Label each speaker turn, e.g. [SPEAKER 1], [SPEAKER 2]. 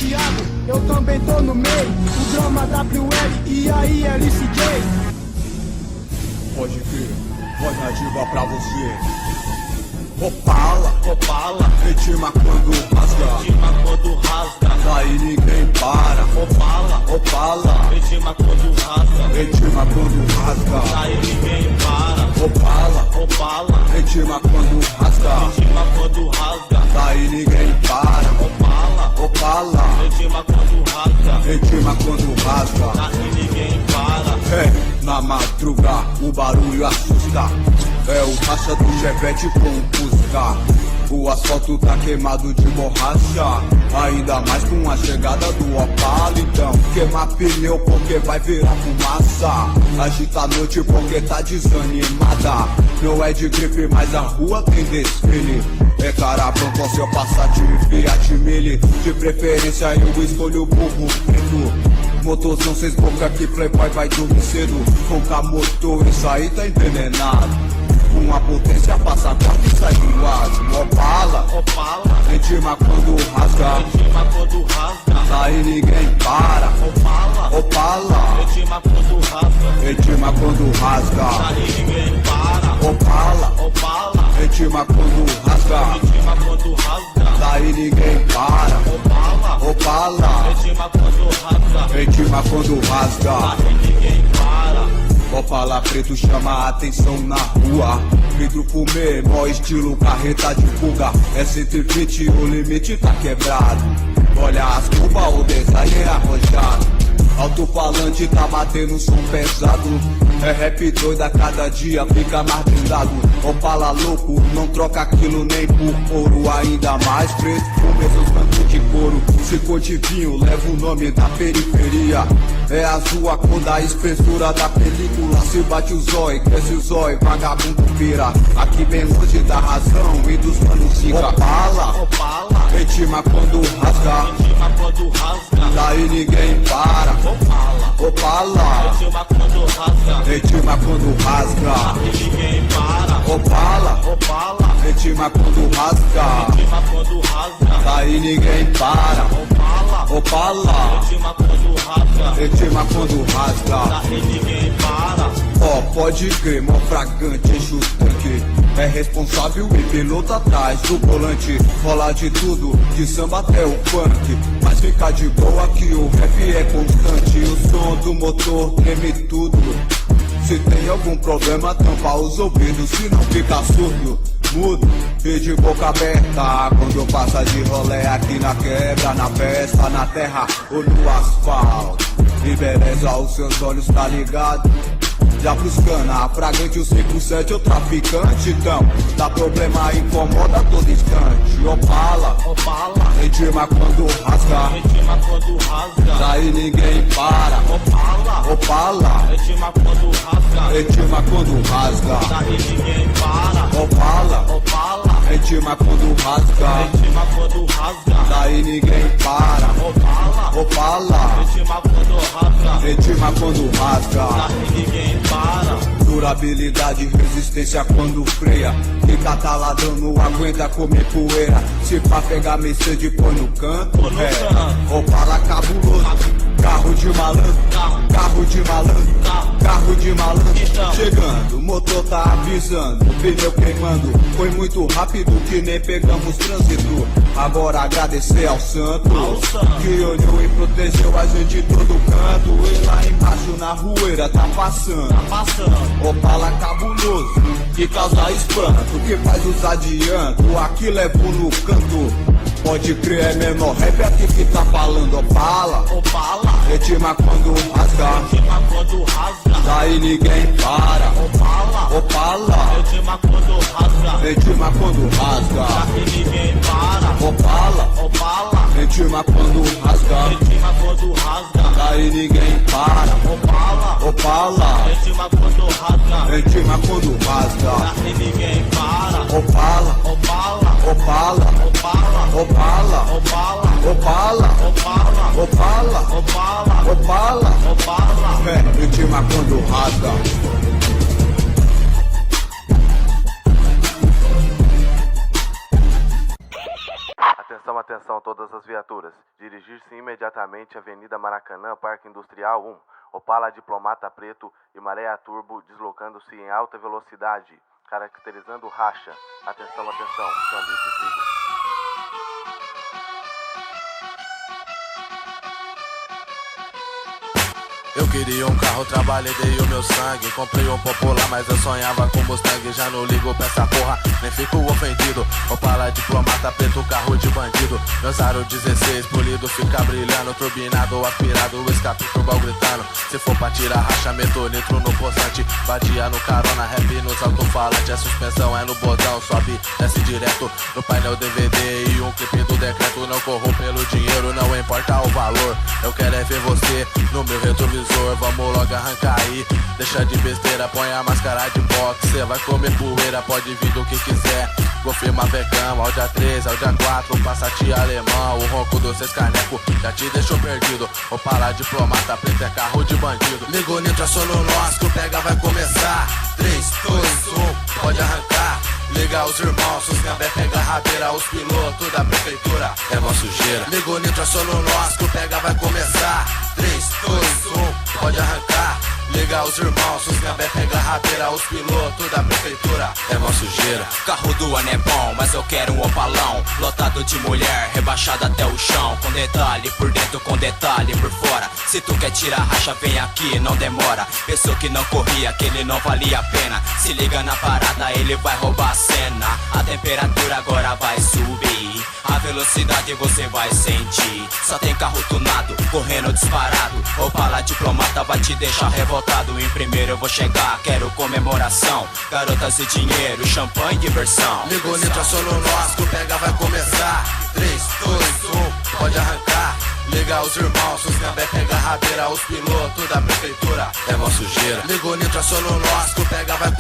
[SPEAKER 1] Thiago, eu também tô no meio. O drama WL e aí LCJ.
[SPEAKER 2] Pode crer, voz nativa pra você. Opala,
[SPEAKER 3] Opala,
[SPEAKER 2] ritma quando rasga,
[SPEAKER 3] ritma quando rasga.
[SPEAKER 2] daí ninguém para.
[SPEAKER 3] Opala,
[SPEAKER 2] Opala,
[SPEAKER 3] ritma quando rasga.
[SPEAKER 2] ritma quando rasga,
[SPEAKER 3] Aí ninguém para.
[SPEAKER 2] opala,
[SPEAKER 3] Opala,
[SPEAKER 2] ritma quando rasga,
[SPEAKER 3] ritma quando rasga.
[SPEAKER 2] daí ninguém para.
[SPEAKER 3] Opala,
[SPEAKER 2] Opala,
[SPEAKER 3] ritma quando rasga.
[SPEAKER 2] ritma quando rasga.
[SPEAKER 3] Aí ninguém para.
[SPEAKER 2] É, na madruga o barulho assusta. É o racha do Chevette com o Fusca. O asfalto tá queimado de borracha, ainda mais com a chegada do Opala. Então queima pneu porque vai virar fumaça. Agita a noite porque tá desanimada. Não é de gripe, mas a rua tem desfile. É caravão com seu Passat Fiat Mille. De preferência eu escolho o burro preto. Motorzão 6 boca que playboy vai dormir cedo. Ronca motor, isso aí tá envenenado. Uma potência passa a corda e sai do lado. Opala,
[SPEAKER 3] Opala,
[SPEAKER 2] ritma quando rasga,
[SPEAKER 3] ritma quando rasga.
[SPEAKER 2] daí ninguém para.
[SPEAKER 3] Opala,
[SPEAKER 2] Opala,
[SPEAKER 3] ritma quando rasga.
[SPEAKER 2] ritma quando rasga,
[SPEAKER 3] Aí ninguém para.
[SPEAKER 2] opala,
[SPEAKER 3] Opala,
[SPEAKER 2] ritma quando rasga,
[SPEAKER 3] ritma quando rasga.
[SPEAKER 2] daí ninguém para.
[SPEAKER 3] Opala,
[SPEAKER 2] Opala,
[SPEAKER 3] ritma quando rasga.
[SPEAKER 2] ritma quando rasga.
[SPEAKER 3] Aí ninguém para.
[SPEAKER 2] Opala preto chama a atenção na rua. Vidro fumê, mó estilo carreta de fuga. É 120, o limite tá quebrado. Olha as curvas, o design é arrojado. Alto-falante tá batendo som pesado. É rap doido a cada dia, fica mais blindado. Opala louco, não troca aquilo nem por ouro. Ainda mais preto, com mesmos bancos de couro. Se for de vinho, leva o nome da periferia. É azul a cor da espessura da película. Se bate o zóio, cresce o zóio, vagabundo pira. Aqui bem longe da razão e dos manos zica. Opala,
[SPEAKER 3] Opala,
[SPEAKER 2] ritma quando rasga,
[SPEAKER 3] ritma quando rasga.
[SPEAKER 2] daí ninguém para.
[SPEAKER 3] Opala,
[SPEAKER 2] Opala,
[SPEAKER 3] ritma quando rasga.
[SPEAKER 2] ritma quando rasga.
[SPEAKER 3] Aí ninguém para.
[SPEAKER 2] Opala,
[SPEAKER 3] Opala,
[SPEAKER 2] ritma quando rasga,
[SPEAKER 3] ritma quando rasga.
[SPEAKER 2] daí ninguém para.
[SPEAKER 3] Opala,
[SPEAKER 2] Opala,
[SPEAKER 3] ritma quando rasga.
[SPEAKER 2] ritma quando rasga.
[SPEAKER 3] Aí ninguém para.
[SPEAKER 2] Ó, pode crer, mó fragante, enche o tanque. É responsável e piloto atrás do volante. Rola de tudo, de samba até o funk. Mas fica de boa que o rap é constante. O som do motor treme tudo. Se tem algum problema, tampa os ouvidos. Se não fica surdo, mudo e de boca aberta. Quando passa de rolê aqui na quebra, na festa, na terra ou no asfalto. Embeleza os seus olhos, tá ligado? Já pros cana, fragante o 57 o traficante. Então, dá problema, incomoda todo instante. Opala,
[SPEAKER 3] Opala,
[SPEAKER 2] ritma quando rasga,
[SPEAKER 3] ritma quando rasga.
[SPEAKER 2] daí ninguém para.
[SPEAKER 3] Opala,
[SPEAKER 2] Opala,
[SPEAKER 3] ritma quando rasga.
[SPEAKER 2] ritma quando rasga.
[SPEAKER 3] Daí ninguém para.
[SPEAKER 2] Opala,
[SPEAKER 3] Opala,
[SPEAKER 2] ritma quando rasga,
[SPEAKER 3] ritma quando rasga.
[SPEAKER 2] daí ninguém para.
[SPEAKER 3] Opala,
[SPEAKER 2] Opala,
[SPEAKER 3] ritma quando rasga.
[SPEAKER 2] ritma quando rasga.
[SPEAKER 3] Daí ninguém para.
[SPEAKER 2] Durabilidade e resistência quando freia. Quem tá taladão não aguenta comer poeira. Se pra pegar Mercedes põe no canto.
[SPEAKER 3] Põe no canto.
[SPEAKER 2] Opala cabuloso. Carro de malandro, carro de malandro, carro de malandro.
[SPEAKER 3] Então.
[SPEAKER 2] Chegando, o motor tá avisando, pneu queimando. Foi muito rápido que nem pegamos trânsito. Agora agradecer ao santo, que olhou e protegeu a gente de todo canto. E lá embaixo na rueira tá passando.
[SPEAKER 3] Passando.
[SPEAKER 2] Opala cabuloso, que causa espanto, que faz os adianto, aqui levo no canto. Pode crer, é menor rap aqui que tá falando. Opala,
[SPEAKER 3] Opala,
[SPEAKER 2] ritma quando rasga,
[SPEAKER 3] ritma quando rasga.
[SPEAKER 2] daí ninguém para.
[SPEAKER 3] Opala,
[SPEAKER 2] Opala,
[SPEAKER 3] ritma quando rasga.
[SPEAKER 2] ritma quando rasga.
[SPEAKER 3] Daí ninguém para.
[SPEAKER 2] Opala,
[SPEAKER 3] Opala,
[SPEAKER 2] ritma quando rasga,
[SPEAKER 3] ritma quando rasga.
[SPEAKER 2] daí ninguém para.
[SPEAKER 3] Opala,
[SPEAKER 2] Opala,
[SPEAKER 3] ritma quando rasga.
[SPEAKER 2] ritma quando rasga.
[SPEAKER 3] Daí ninguém para.
[SPEAKER 2] Opala,
[SPEAKER 3] Opala,
[SPEAKER 2] opala,
[SPEAKER 3] Opala,
[SPEAKER 2] opala,
[SPEAKER 3] Opala,
[SPEAKER 2] opala,
[SPEAKER 3] Opala,
[SPEAKER 2] opala,
[SPEAKER 3] Opala,
[SPEAKER 2] opala.
[SPEAKER 3] Opala.
[SPEAKER 2] É, ritma quando rasga.
[SPEAKER 4] Atenção, atenção, todas as viaturas. dirigir-se imediatamente à Avenida Maracanã, Parque Industrial 1. Opala Diplomata Preto e Maré Turbo deslocando-se em alta velocidade, caracterizando racha. Atenção, atenção, câmbio desliga.
[SPEAKER 5] Eu queria um carro, trabalhei, dei o meu sangue. Comprei um popular, mas eu sonhava com Mustang. Já não ligo pra essa porra, nem fico ofendido. Opala Diplomata Preto, carro de bandido. Meus aro 16, polido, fica brilhando. Turbinado, aspirado, o escape turbal gritando. Se for pra tirar racha, meto nitro no poçante. Batia no carona, rap nos alto-falantes. A suspensão é no botão, sobe, desce direto no painel DVD. E um clipe do decreto, não corro pelo dinheiro, não importa o valor. Eu quero é ver você no meu retrovisor. Vamos logo arrancar aí, deixa de besteira, põe a máscara de boxe. Cê vai comer poeira, pode vir do que quiser. Confirma vegão, Audi A3, Audi A4, Passat alemão. O ronco do 6 caneco já te deixou perdido. Opala Diplomata Preto é carro de bandido. Liga o nitro, aciona o nós, que o pega vai começar. 3, 2, 1, pode arrancar. Liga os irmãos, os gambé pega a rabeira. Os pilotos da prefeitura é mó sujeira. Liga o nitro, aciona o nós, que o pega vai começar. 3, 2, 1, pode arrancar. Liga os irmãos, os gambé pega a rabeira. Os pilotos da prefeitura é mó sujeira.
[SPEAKER 6] Carro do ano é bom, mas eu quero um opalão. Lotado de mulher, rebaixado até o chão. Com detalhe por dentro, com detalhe por fora. Se tu quer tirar racha, vem aqui, não demora. Pensou que não corria, que ele não valia a pena. Se liga na parada, ele vai roubar a cena. A temperatura agora vai subir, a velocidade você vai sentir. Só tem carro tunado, correndo disparado. Opala Diplomata vai te deixar revoltado. Em primeiro eu vou chegar, quero comemoração. Garotas e dinheiro, champanhe e diversão.
[SPEAKER 5] Liga o nitro, aciona o nós, que o pega vai começar. 3, 2, 1, pode arrancar. Liga os irmãos, os gambé pega a rabeira. Os pilotos da prefeitura é mó sujeira. Liga o nitro, aciona o nós, que o pega vai começar.